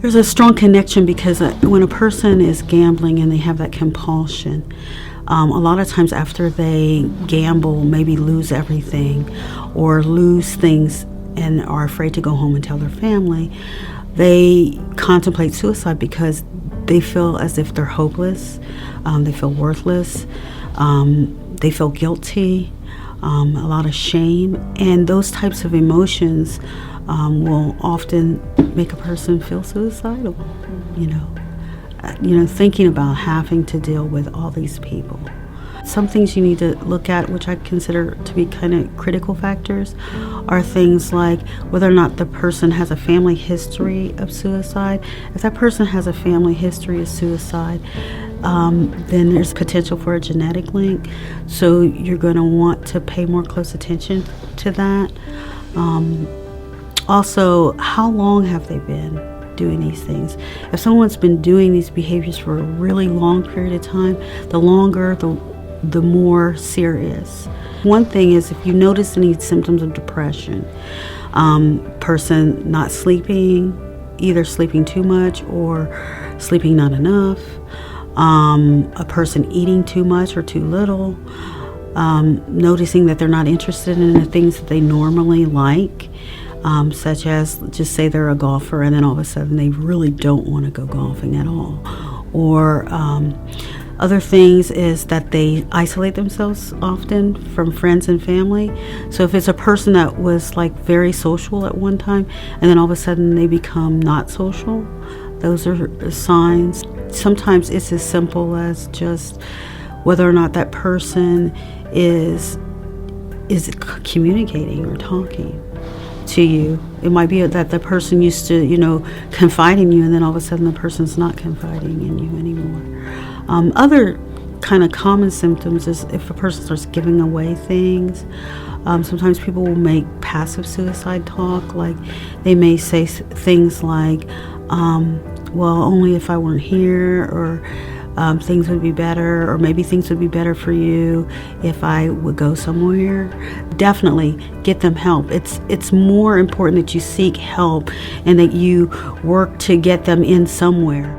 There's a strong connection because when a person is gambling and they have that compulsion, a lot of times after they gamble, maybe lose everything or lose things and are afraid to go home and tell their family, they contemplate suicide because they feel as if they're hopeless, they feel worthless, they feel guilty, a lot of shame, and those types of emotions will often make a person feel suicidal, thinking about having to deal with all these people. Some things you need to look at, which I consider to be kind of critical factors, are things like whether or not the person has a family history of suicide. If that person has a family history of suicide, then there's potential for a genetic link. So you're going to want to pay more close attention to that. Also, how long have they been doing these things? If someone's been doing these behaviors for a really long period of time, the longer, the more serious. One thing is if you notice any symptoms of depression, person not sleeping, either sleeping too much or sleeping not enough, a person eating too much or too little, noticing that they're not interested in the things that they normally like, such as, just say they're a golfer and then all of a sudden they really don't want to go golfing at all. Or other things is that they isolate themselves often from friends and family. So if it's a person that was like very social at one time and then all of a sudden they become not social, those are signs. Sometimes it's as simple as just whether or not that person is communicating or talking to you. It might be that the person used to, confide in you, and then all of a sudden the person's not confiding in you anymore. Other kind of common symptoms is if a person starts giving away things. Sometimes people will make passive suicide talk, like they may say things like, well, only if I weren't here, or things would be better, or maybe things would be better for you if I would go somewhere. Definitely get them help. It's more important that you seek help and that you work to get them in somewhere.